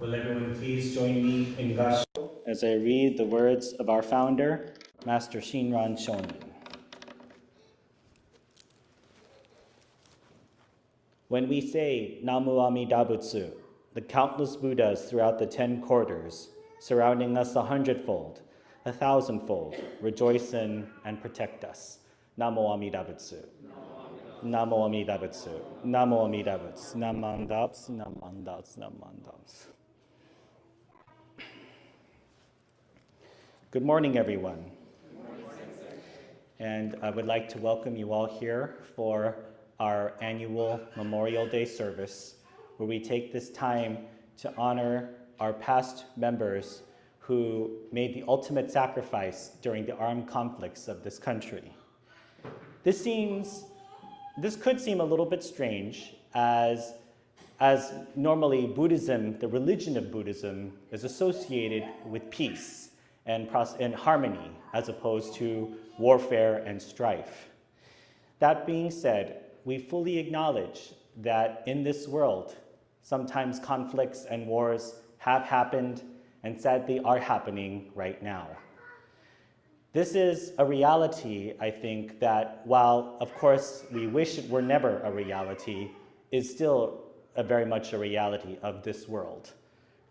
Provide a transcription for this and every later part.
Will everyone please join me in Gassho as I read the words of our founder, Master Shinran Shonin. When we say Namu Amida Butsu, the countless Buddhas throughout the 10 quarters, surrounding us 100-fold, 1,000-fold, rejoice in and protect us. Namu Amida Butsu. Namu Amida Butsu. Namu Amida Butsu. Namandaps, namandaps, namandaps. Good morning, everyone. And I would like to welcome you all here for our annual Memorial Day service, where we take this time to honor our past members who made the ultimate sacrifice during the armed conflicts of this country. This could seem a little bit strange, as normally Buddhism, the religion of Buddhism, is associated with peace and harmony, as opposed to warfare and strife. That being said, we fully acknowledge that in this world, sometimes conflicts and wars have happened and sadly are happening right now. This is a reality, I think, that while of course we wish it were never a reality, is still very much a reality of this world.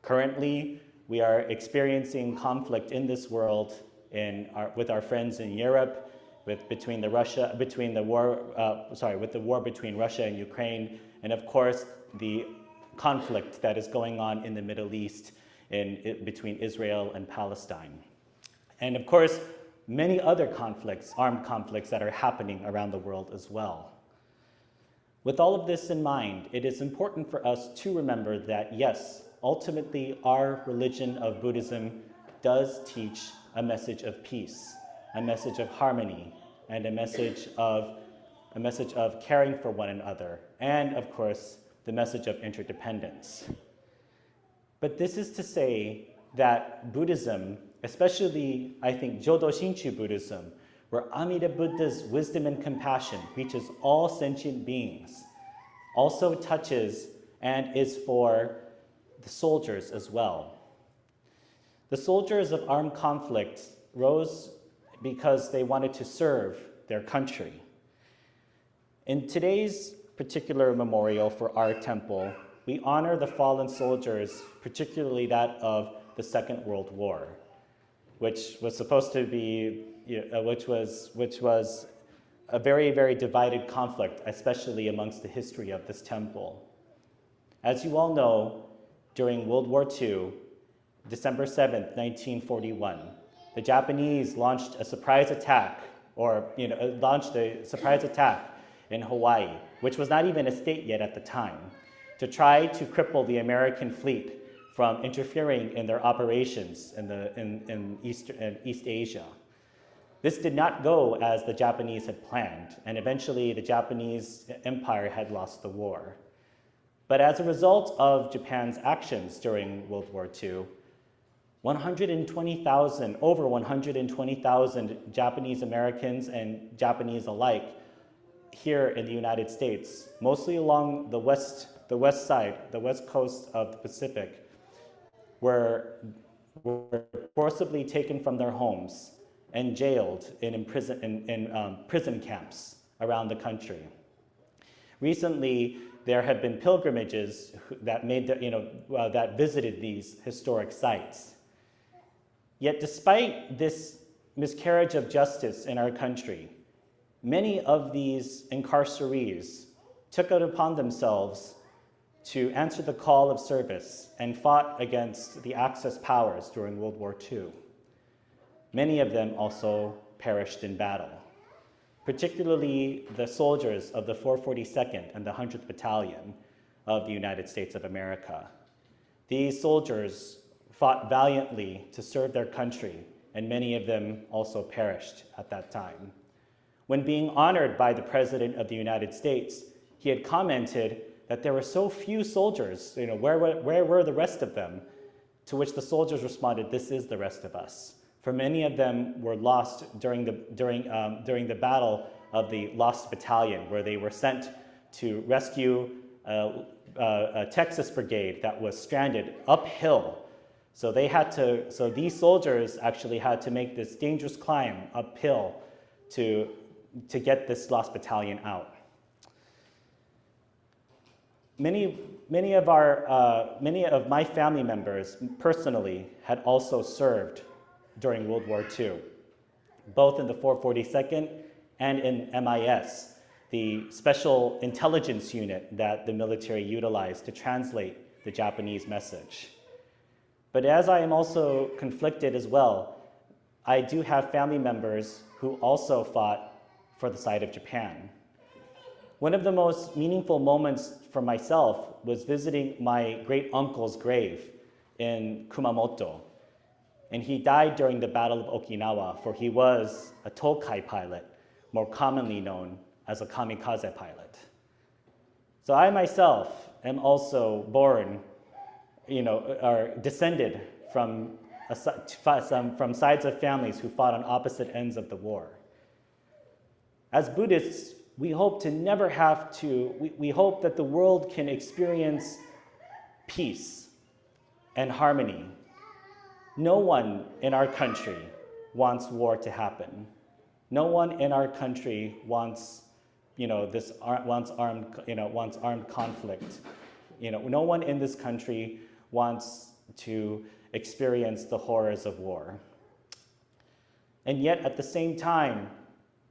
Currently, we are experiencing conflict in this world with our friends in Europe, with the war between Russia and Ukraine, and of course the conflict that is going on in the Middle East between Israel and Palestine. And of course, many other conflicts, armed conflicts, that are happening around the world as well. With all of this in mind, it is important for us to remember that yes, ultimately our religion of Buddhism does teach a message of peace, a message of harmony, and a message of caring for one another, and of course, the message of interdependence. But this is to say that Buddhism, especially I think Jodo Shinchu Buddhism, where Amida Buddha's wisdom and compassion reaches all sentient beings, also touches and is for the soldiers as well. The soldiers of armed conflict rose because they wanted to serve their country. In today's particular memorial for our temple, we honor the fallen soldiers, particularly that of the Second World War, which was supposed to be, which was a very, very divided conflict, especially amongst the history of this temple. As you all know, during World War II, December 7th, 1941, the Japanese launched a surprise attack, in Hawaii, which was not even a state yet at the time, to try to cripple the American fleet from interfering in their operations in East Asia. This did not go as the Japanese had planned, and eventually the Japanese empire had lost the war. But as a result of Japan's actions during World War II, over 120,000 Japanese Americans and Japanese alike here in the United States, mostly along the west coast of the Pacific, were forcibly taken from their homes and jailed in prison camps around the country. Recently, there have been pilgrimages that that visited these historic sites. Yet despite this miscarriage of justice in our country, many of these incarcerees took it upon themselves to answer the call of service and fought against the Axis powers during World War II. Many of them also perished in battle, particularly the soldiers of the 442nd and the 100th Battalion of the United States of America. These soldiers fought valiantly to serve their country, and many of them also perished at that time. When being honored by the President of the United States, he had commented that there were so few soldiers, where were the rest of them? To which the soldiers responded, "This is the rest of us." For many of them were lost during the battle of the Lost Battalion, where they were sent to rescue Texas brigade that was stranded uphill. So these soldiers actually had to make this dangerous climb uphill to get this lost battalion out. Many of my family members personally had also served during World War II, both in the 442nd and in MIS, the special intelligence unit that the military utilized to translate the Japanese message. But as I am also conflicted as well, I do have family members who also fought for the side of Japan. One of the most meaningful moments for myself was visiting my great uncle's grave in Kumamoto. And he died during the Battle of Okinawa, for he was a Tokai pilot, more commonly known as a kamikaze pilot. So I myself am also born, or descended from sides of families who fought on opposite ends of the war. As Buddhists, we hope to never have to, we hope that the world can experience peace and harmony. No one in our country wants war to happen. No one in our country wants, wants armed conflict. No one in this country wants to experience the horrors of war. And yet, at the same time,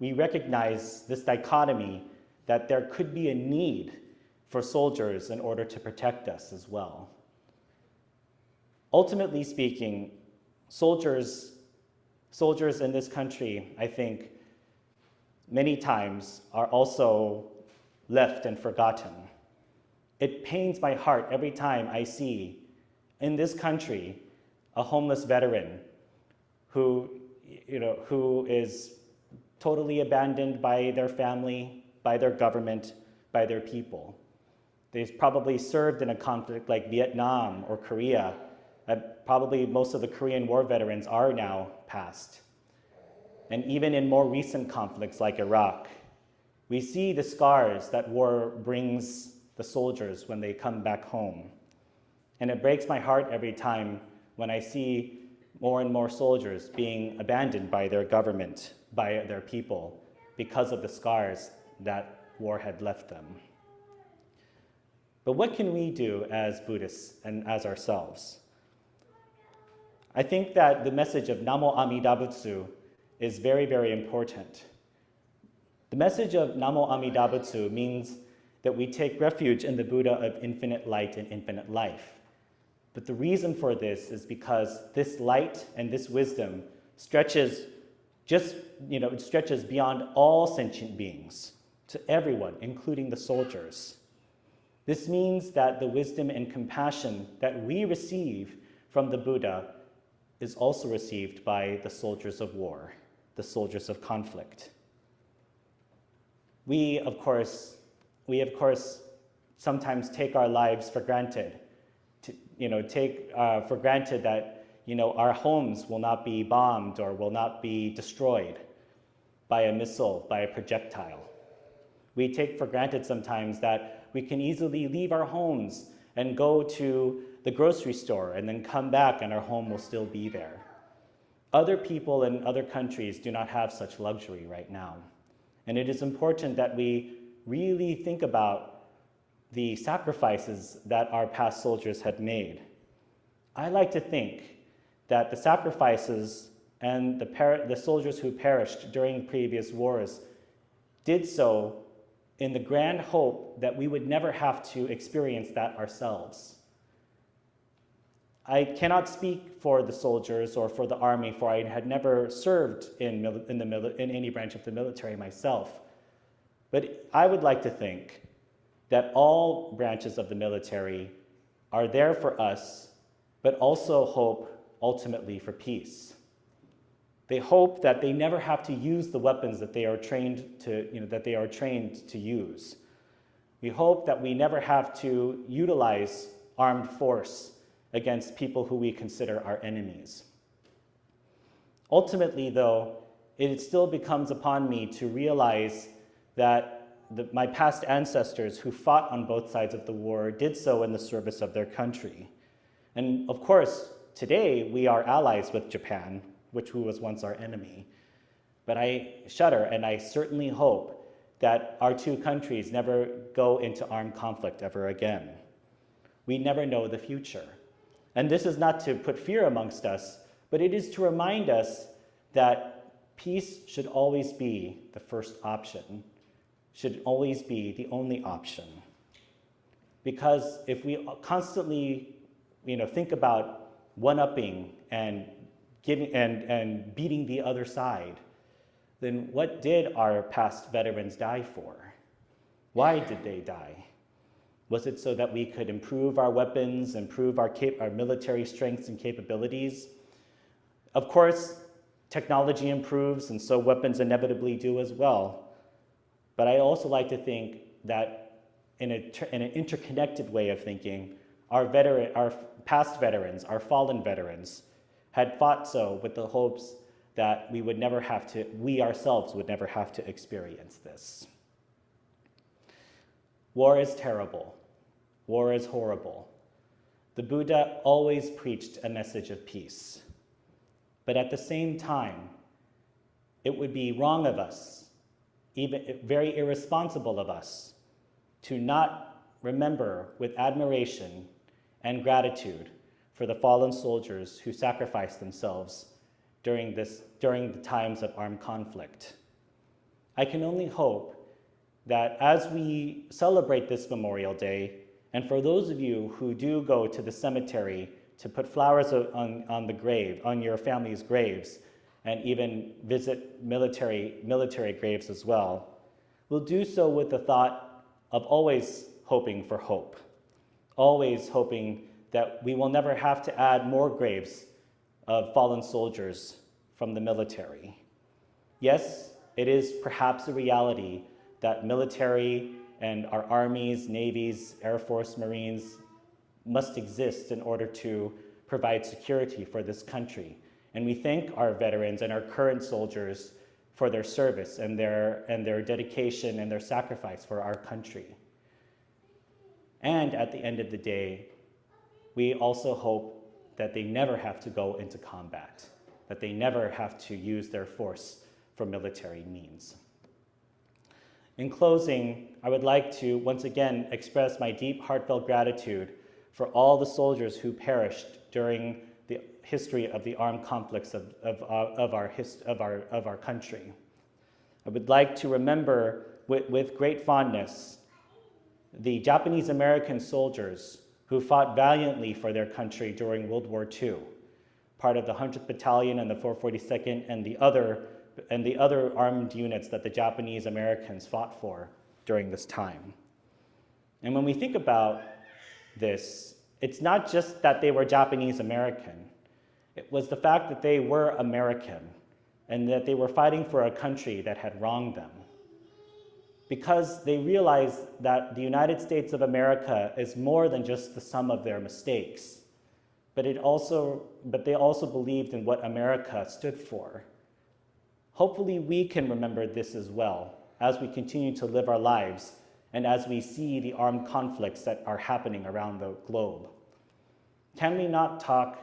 we recognize this dichotomy that there could be a need for soldiers in order to protect us as well. Ultimately speaking, soldiers in this country, I think, many times are also left and forgotten. It pains my heart every time I see in this country a homeless veteran who is totally abandoned by their family, by their government, by their people. They've probably served in a conflict like Vietnam or Korea. Probably most of the Korean War veterans are now passed. And even in more recent conflicts like Iraq, we see the scars that war brings the soldiers when they come back home. And it breaks my heart every time when I see more and more soldiers being abandoned by their government, by their people, because of the scars that war had left them. But what can we do as Buddhists and as ourselves? I think that the message of Namo Amida Butsu is very, very important. The message of Namo Amida Butsu means that we take refuge in the Buddha of infinite light and infinite life. But the reason for this is because this light and this wisdom stretches beyond all sentient beings, to everyone, including the soldiers. This means that the wisdom and compassion that we receive from the Buddha is also received by the soldiers of war, the soldiers of conflict. We, of course, sometimes take our lives for granted, take for granted that our homes will not be bombed or will not be destroyed by a missile, by a projectile. We take for granted sometimes that we can easily leave our homes and go to the grocery store and then come back and our home will still be there. Other people in other countries do not have such luxury right now. And it is important that we really think about the sacrifices that our past soldiers had made. I like to think that the sacrifices and the soldiers who perished during previous wars did so in the grand hope that we would never have to experience that ourselves. I cannot speak for the soldiers or for the army, for I had never served in any branch of the military myself. But I would like to think that all branches of the military are there for us, but also hope ultimately for peace. They hope that they never have to use the weapons that they are trained to use. We hope that we never have to utilize armed force against people who we consider our enemies. Ultimately, though, it still becomes upon me to realize that my past ancestors who fought on both sides of the war did so in the service of their country. And of course, today we are allies with Japan, which was once our enemy. But I shudder, and I certainly hope that our two countries never go into armed conflict ever again. We never know the future. And this is not to put fear amongst us, but it is to remind us that peace should always be the first option, should always be the only option. Because if we constantly think about one-upping and beating the other side, then what did our past veterans die for? Why did they die? Was it so that we could improve our weapons, improve our military strengths and capabilities? Of course, technology improves, and so weapons inevitably do as well. But I also like to think that in an interconnected way of thinking, our past veterans, our fallen veterans, had fought so with the hopes that we ourselves would never have to experience this. War is terrible. War is horrible. The Buddha always preached a message of peace. But at the same time, it would be wrong of us, even very irresponsible of us, to not remember with admiration and gratitude for the fallen soldiers who sacrificed themselves during the times of armed conflict. I can only hope that as we celebrate this Memorial Day, and for those of you who do go to the cemetery to put flowers on your family's graves, and even visit military graves as well, we'll do so with the thought of always hoping for hope, always hoping that we will never have to add more graves of fallen soldiers from the military. Yes, it is perhaps a reality that military and our armies, navies, Air Force, Marines must exist in order to provide security for this country. And we thank our veterans and our current soldiers for their service and their dedication and their sacrifice for our country. And at the end of the day, we also hope that they never have to go into combat, that they never have to use their force for military means. In closing, I would like to once again express my deep, heartfelt gratitude for all the soldiers who perished during the history of the armed conflicts of our country. I would like to remember with great fondness the Japanese American soldiers who fought valiantly for their country during World War II, part of the 100th Battalion and the 442nd and the other armed units that the Japanese Americans fought for during this time. And when we think about this, it's not just that they were Japanese American. It was the fact that they were American and that they were fighting for a country that had wronged them. Because they realized that the United States of America is more than just the sum of their mistakes, but they also believed in what America stood for. Hopefully we can remember this as well as we continue to live our lives and as we see the armed conflicts that are happening around the globe. Can we not talk,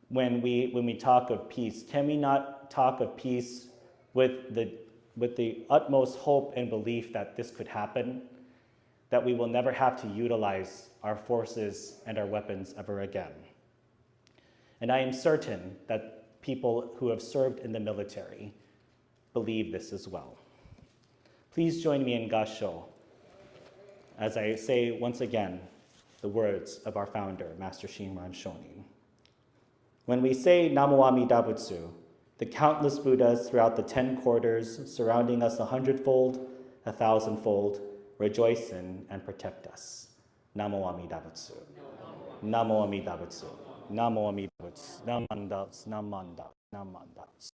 when we talk of peace, can we not talk of peace with the utmost hope and belief that this could happen, that we will never have to utilize our forces and our weapons ever again? And I am certain that people who have served in the military believe this as well. Please join me in Gasho as I say once again the words of our founder, Master Shinran Shonin. When we say Namo Amida Butsu, the countless Buddhas throughout the 10 quarters surrounding us 100-fold, 1,000-fold, rejoice in and protect us. Namo Amida Butsu. Namo Amida Butsu. Namo Amida Butsu. Namandas, namandas, namandas.